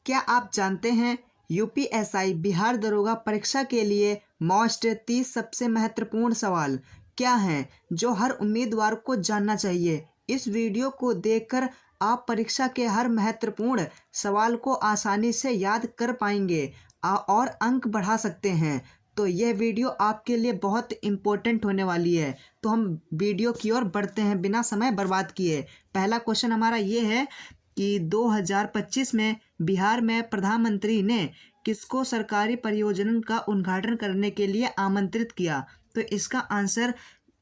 क्या आप जानते हैं यूपीएसआई बिहार दरोगा परीक्षा के लिए मोस्ट 30 सबसे महत्वपूर्ण सवाल क्या हैं जो हर उम्मीदवार को जानना चाहिए। इस वीडियो को देखकर आप परीक्षा के हर महत्वपूर्ण सवाल को आसानी से याद कर पाएंगे और अंक बढ़ा सकते हैं। तो यह वीडियो आपके लिए बहुत इम्पोर्टेंट होने वाली है। तो हम वीडियो की ओर बढ़ते हैं बिना समय बर्बाद किए। पहला क्वेश्चन हमारा ये है कि 2025 में बिहार में प्रधानमंत्री ने किसको सरकारी परियोजना का उद्घाटन करने के लिए आमंत्रित किया। तो इसका आंसर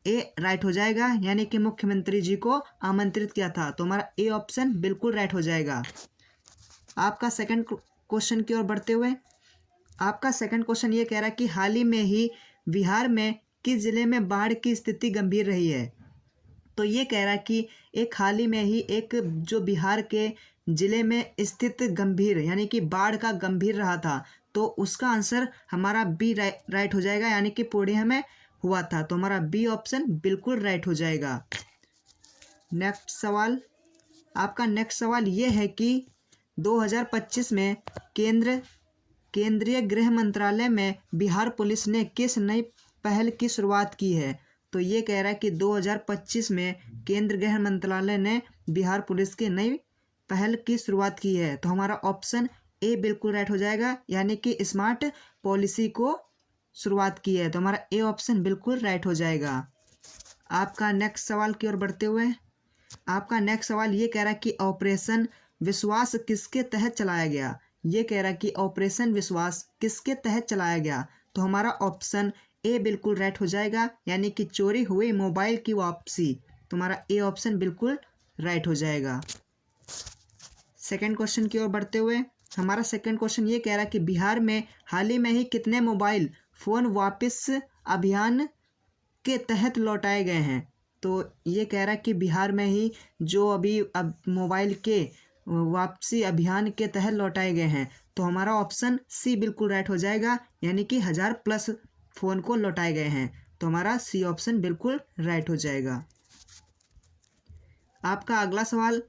ए राइट हो जाएगा, यानी कि मुख्यमंत्री जी को आमंत्रित किया था। तो हमारा ए ऑप्शन बिल्कुल राइट हो जाएगा। आपका सेकंड क्वेश्चन की ओर बढ़ते हुए, आपका सेकंड क्वेश्चन ये कह रहा है कि हाल ही में ही बिहार में किस जिले में बाढ़ की स्थिति गंभीर रही है। तो ये कह रहा है कि एक हाल ही में ही एक जो बिहार के ज़िले में स्थित गंभीर यानी कि बाढ़ का गंभीर रहा था, तो उसका आंसर हमारा बी राइट हो जाएगा, यानी कि पूर्णिया में हुआ था। तो हमारा बी ऑप्शन बिल्कुल राइट हो जाएगा। नेक्स्ट सवाल, आपका नेक्स्ट सवाल ये है कि 2025 में केंद्रीय गृह मंत्रालय में बिहार पुलिस ने किस नई पहल की शुरुआत की है। तो ये कह रहा है कि 2025 में केंद्रीय गृह मंत्रालय ने बिहार पुलिस की नई पहल की शुरुआत की है। तो हमारा ऑप्शन ए बिल्कुल राइट हो जाएगा, यानी कि स्मार्ट पॉलिसी को शुरुआत की है। तो हमारा ए ऑप्शन बिल्कुल राइट हो जाएगा। आपका नेक्स्ट सवाल की ओर बढ़ते हुए, आपका नेक्स्ट सवाल ये कह रहा है कि ऑपरेशन विश्वास किसके तहत चलाया गया। ये कह रहा है कि ऑपरेशन विश्वास किसके तहत चलाया गया। तो हमारा ऑप्शन ए बिल्कुल राइट हो जाएगा, यानी कि चोरी हुई मोबाइल की वापसी। तो हमारा ए ऑप्शन बिल्कुल राइट हो जाएगा। सेकंड क्वेश्चन की ओर बढ़ते हुए, हमारा सेकंड क्वेश्चन ये कह रहा है कि बिहार में हाल ही में ही कितने मोबाइल फ़ोन वापस अभियान के तहत लौटाए गए हैं। तो ये कह रहा है कि बिहार में ही जो अभी अब मोबाइल के वापसी अभियान के तहत लौटाए गए हैं। तो हमारा ऑप्शन सी बिल्कुल राइट हो जाएगा, यानी कि 1000+ फ़ोन को लौटाए गए हैं। तो हमारा सी ऑप्शन बिल्कुल राइट हो जाएगा। आपका अगला सवाल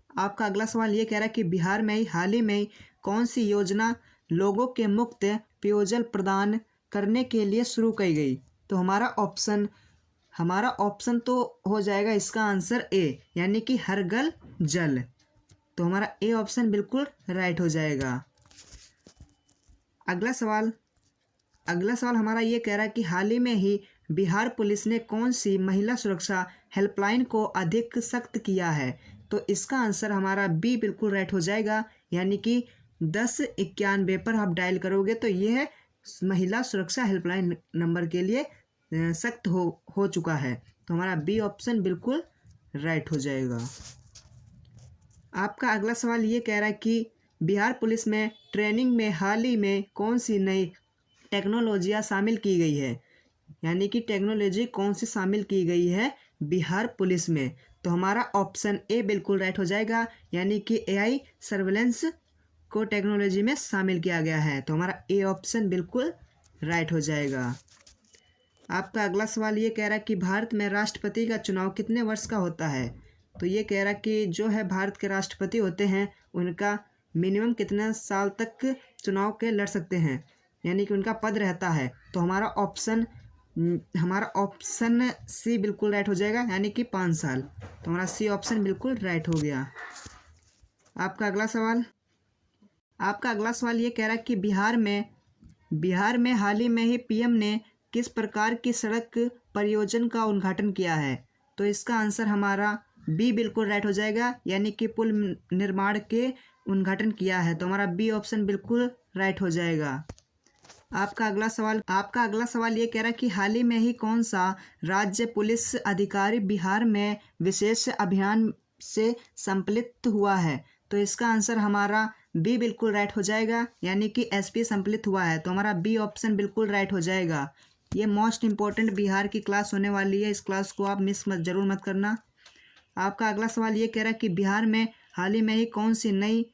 ये कह रहा है कि बिहार में ही हाल ही में कौन सी योजना लोगों के मुफ्त पेयजल प्रदान करने के लिए शुरू की गई। तो हमारा ऑप्शन तो हो जाएगा इसका आंसर ए, यानी कि हर घर जल। तो हमारा ए ऑप्शन बिल्कुल राइट हो जाएगा। अगला सवाल हमारा ये कह रहा है कि हाल ही में ही बिहार पुलिस ने कौन सी महिला सुरक्षा हेल्पलाइन को अधिक सख्त किया है। तो इसका आंसर हमारा बी बिल्कुल राइट हो जाएगा, यानी कि 1091 पर आप डायल करोगे तो यह महिला सुरक्षा हेल्पलाइन नंबर के लिए सख्त हो चुका है। तो हमारा बी ऑप्शन बिल्कुल राइट हो जाएगा। आपका अगला सवाल ये कह रहा है कि बिहार पुलिस में ट्रेनिंग में हाल ही में कौन सी नई टेक्नोलॉजियाँ शामिल की गई है, यानी कि टेक्नोलॉजी कौन सी शामिल की गई है बिहार पुलिस में। तो हमारा ऑप्शन ए बिल्कुल राइट हो जाएगा, यानी कि एआई सर्वेलेंस को टेक्नोलॉजी में शामिल किया गया है। तो हमारा ए ऑप्शन बिल्कुल राइट हो जाएगा। आपका अगला सवाल ये कह रहा है कि भारत में राष्ट्रपति का चुनाव कितने वर्ष का होता है। तो ये कह रहा है कि जो है भारत के राष्ट्रपति होते हैं उनका मिनिमम कितने साल तक चुनाव के लड़ सकते हैं, यानी कि उनका पद रहता है। तो हमारा ऑप्शन सी बिल्कुल राइट हो जाएगा, यानी कि 5 साल। तो हमारा सी ऑप्शन बिल्कुल राइट हो गया। आपका अगला सवाल ये कह रहा है कि बिहार में हाल ही में ही पीएम ने किस प्रकार की सड़क परियोजना का उद्घाटन किया है। तो इसका आंसर हमारा बी बिल्कुल राइट हो जाएगा, यानी कि पुल निर्माण के उद्घाटन किया है। तो हमारा बी ऑप्शन बिल्कुल राइट हो जाएगा। आपका अगला सवाल ये कह रहा है कि हाल ही में ही कौन सा राज्य पुलिस अधिकारी बिहार में विशेष अभियान से सम्मिलित हुआ है। तो इसका आंसर हमारा बी बिल्कुल राइट हो जाएगा, यानी कि एसपी सम्मिलित हुआ है। तो हमारा बी ऑप्शन बिल्कुल राइट हो जाएगा। ये मोस्ट इम्पोर्टेंट बिहार की क्लास होने वाली है, इस क्लास को आप मिस जरूर मत करना। आपका अगला सवाल ये कह रहा है कि बिहार में हाल ही में ही कौन सी नई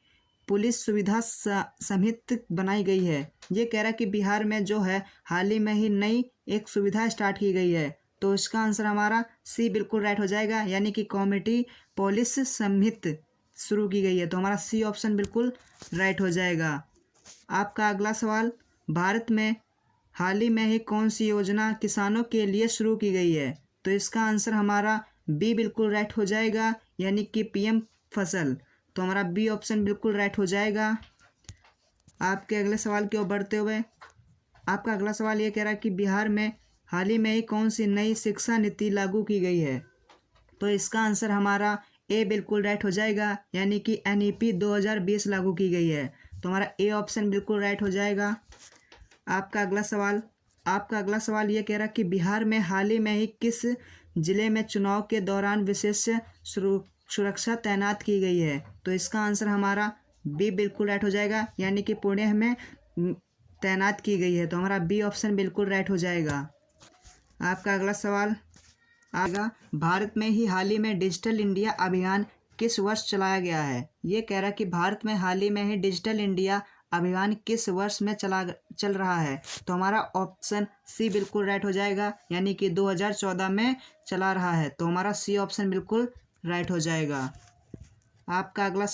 पुलिस सुविधा समिति बनाई गई है। ये कह रहा है कि बिहार में जो है हाल ही में ही नई एक सुविधा स्टार्ट की गई है। तो इसका आंसर हमारा सी बिल्कुल राइट हो जाएगा, यानी कि कम्युनिटी पुलिस समिति शुरू की गई है। तो हमारा सी ऑप्शन बिल्कुल राइट हो जाएगा। आपका अगला सवाल, भारत में हाल ही में ही कौन सी योजना किसानों के लिए शुरू की गई है? तो इसका आंसर हमारा बी बिल्कुल राइट हो जाएगा, यानी कि पीएम फसल। तो हमारा बी ऑप्शन बिल्कुल राइट हो जाएगा। आपके अगले सवाल की ओर बढ़ते हुए, आपका अगला सवाल ये कह रहा है कि बिहार में हाल ही में ही कौन सी नई शिक्षा नीति लागू की गई है? तो इसका आंसर हमारा ए बिल्कुल राइट हो जाएगा, यानी कि एनईपी 2020 लागू की गई है। तो हमारा ए ऑप्शन बिल्कुल राइट हो जाएगा। आपका अगला सवाल ये कह रहा है कि बिहार में हाल ही में ही किस जिले में चुनाव के दौरान विशेष सुरक्षा तैनात की गई है? तो इसका आंसर हमारा बी बिल्कुल राइट हो जाएगा, यानी कि पुणे में तैनात की गई है। तो हमारा बी ऑप्शन बिल्कुल राइट हो जाएगा। आपका अगला सवाल आएगा, भारत में ही हाल ही में डिजिटल इंडिया अभियान किस वर्ष चलाया गया है? ये कह रहा है कि भारत में हाल ही में ही डिजिटल इंडिया अभियान किस वर्ष में चल रहा है? तो हमारा ऑप्शन सी बिल्कुल राइट हो जाएगा, यानी कि 2014 में चला रहा है। तो हमारा सी ऑप्शन बिल्कुल राइट हो जाएगा। आपका अगला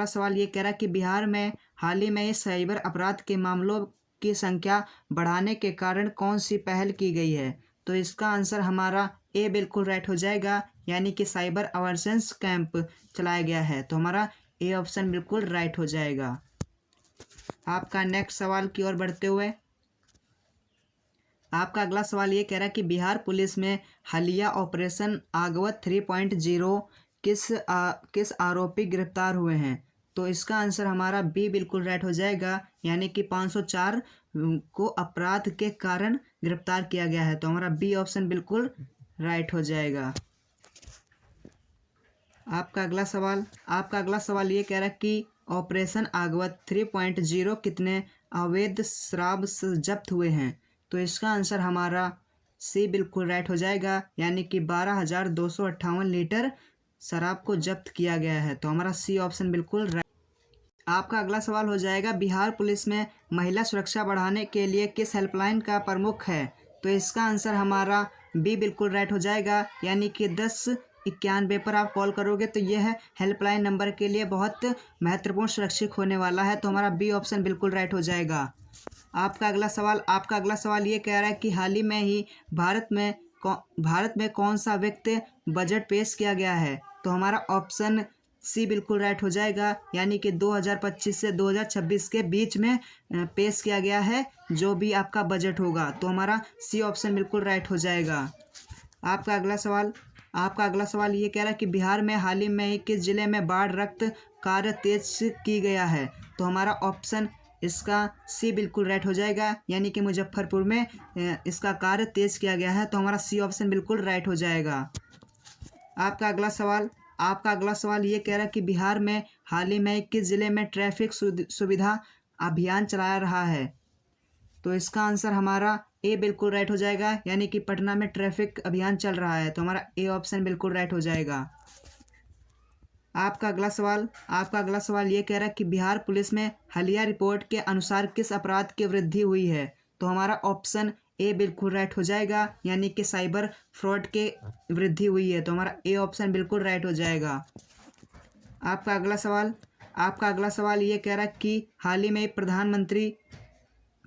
सवाल ये कह रहा है कि बिहार में हाल ही में साइबर अपराध के मामलों की संख्या बढ़ाने के कारण कौन सी पहल की गई है? तो इसका आंसर हमारा ए बिल्कुल राइट हो जाएगा, यानी कि साइबर अवेयरनेस कैंप चलाया गया है। तो हमारा ए ऑप्शन बिल्कुल राइट हो जाएगा। आपका नेक्स्ट सवाल की ओर बढ़ते हुए, आपका अगला सवाल ये कह रहा है कि बिहार पुलिस में हालिया ऑपरेशन आगवत 3.0 किस आरोपी गिरफ्तार हुए हैं? तो इसका आंसर हमारा बी बिल्कुल राइट हो जाएगा, यानी कि 504 को अपराध के कारण गिरफ्तार किया गया है। तो हमारा बी ऑप्शन बिल्कुल राइट हो जाएगा। आपका अगला सवाल ये कह रहा है कि ऑपरेशन आगवत 3.0 कितने अवैध शराब जब्त हुए हैं? तो इसका आंसर हमारा सी बिल्कुल राइट हो जाएगा, यानी कि 12,258 लीटर शराब को जब्त किया गया है। तो हमारा सी ऑप्शन बिल्कुल राइट। आपका अगला सवाल हो जाएगा, बिहार पुलिस में महिला सुरक्षा बढ़ाने के लिए किस हेल्पलाइन का प्रमुख है? तो इसका आंसर हमारा बी बिल्कुल राइट हो जाएगा, यानी कि 1091 पर आप कॉल करोगे तो यह हेल्पलाइन नंबर के लिए बहुत महत्वपूर्ण सुरक्षित होने वाला है। तो हमारा बी ऑप्शन बिल्कुल राइट हो जाएगा। आपका अगला सवाल ये कह रहा है कि हाल ही में ही भारत में कौन सा वित्त बजट पेश किया गया है? तो हमारा ऑप्शन सी बिल्कुल राइट हो जाएगा, यानी कि 2025 से 2026 के बीच में पेश किया गया है जो भी आपका बजट होगा। तो हमारा सी ऑप्शन बिल्कुल राइट हो जाएगा। आपका अगला सवाल ये कह रहा है कि बिहार में हाल ही में ही किस जिले में बाढ़ रक्त कार्य तेज की गया है? तो हमारा ऑप्शन इसका सी बिल्कुल राइट हो जाएगा, यानी कि मुजफ्फरपुर में इसका कार्य तेज किया गया है। तो हमारा सी ऑप्शन बिल्कुल राइट हो जाएगा। आपका अगला सवाल ये कह रहा है कि बिहार में हाल ही में किस जिले में ट्रैफिक सुविधा अभियान चलाया रहा है? तो इसका आंसर हमारा ए बिल्कुल राइट हो जाएगा, यानी कि पटना में ट्रैफिक अभियान चल रहा है। तो हमारा ए ऑप्शन बिल्कुल राइट हो जाएगा। आपका अगला सवाल ये कह रहा है कि बिहार पुलिस में हालिया रिपोर्ट के अनुसार किस अपराध की वृद्धि हुई है? तो हमारा ऑप्शन ए बिल्कुल राइट हो जाएगा, यानी कि साइबर फ्रॉड के वृद्धि हुई है। तो हमारा ए ऑप्शन बिल्कुल राइट हो जाएगा। आपका अगला सवाल ये कह रहा है कि हाल ही में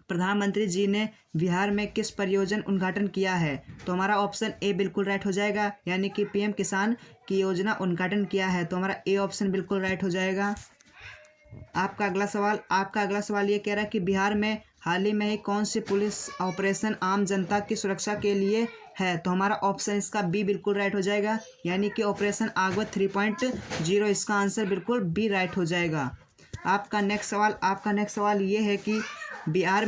प्रधानमंत्री जी ने बिहार में किस परियोजना उद्घाटन किया है? तो हमारा ऑप्शन ए बिल्कुल राइट हो जाएगा, यानी कि पीएम किसान की योजना उद्घाटन किया है। तो हमारा ए ऑप्शन बिल्कुल राइट हो जाएगा। आपका अगला सवाल ये कह रहा है कि बिहार में हाल ही में ही कौन सी पुलिस ऑपरेशन आम जनता की सुरक्षा के लिए है? तो हमारा ऑप्शन इसका बी बिल्कुल राइट हो जाएगा, यानी कि ऑपरेशन आगवत 3.0 इसका आंसर बिल्कुल बी राइट हो जाएगा। आपका नेक्स्ट सवाल ये है कि बिहार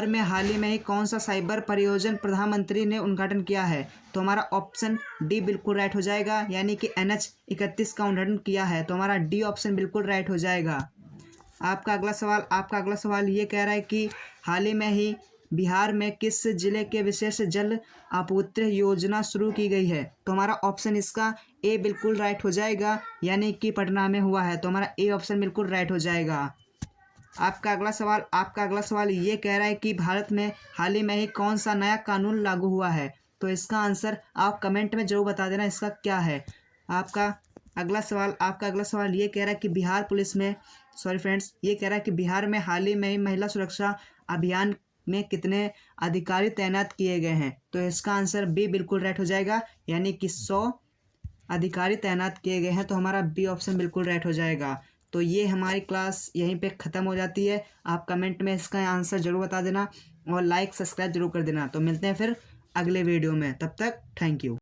में हाल ही में ही कौन सा साइबर परियोजना प्रधानमंत्री ने उद्घाटन किया है? तो हमारा ऑप्शन डी बिल्कुल राइट हो जाएगा, यानी कि NH-31 का उद्घाटन किया है। तो हमारा डी ऑप्शन बिल्कुल राइट हो जाएगा। आपका अगला सवाल ये कह रहा है कि हाल ही में ही बिहार में किस जिले के विशेष जल आपूर्ति योजना शुरू की गई है? तो हमारा ऑप्शन इसका ए बिल्कुल राइट हो जाएगा, यानी कि पटना में हुआ है। तो हमारा ए ऑप्शन बिल्कुल राइट हो जाएगा। आपका अगला सवाल ये कह रहा है कि भारत में हाल ही में ही कौन सा नया कानून लागू हुआ है? तो इसका आंसर आप कमेंट में जरूर बता देना इसका क्या है। आपका आपका अगला सवाल ये कह रहा है कि बिहार पुलिस में ये कह रहा है कि बिहार में हाल ही में ही महिला सुरक्षा अभियान में कितने अधिकारी तैनात किए गए हैं। तो इसका आंसर बी बिल्कुल राइट हो जाएगा, यानी कि 100 अधिकारी तैनात किए गए हैं। तो हमारा बी ऑप्शन बिल्कुल राइट हो जाएगा। तो ये हमारी क्लास यहीं पे ख़त्म हो जाती है। आप कमेंट में इसका आंसर ज़रूर बता देना और लाइक सब्सक्राइब जरूर कर देना। तो मिलते हैं फिर अगले वीडियो में, तब तक थैंक यू।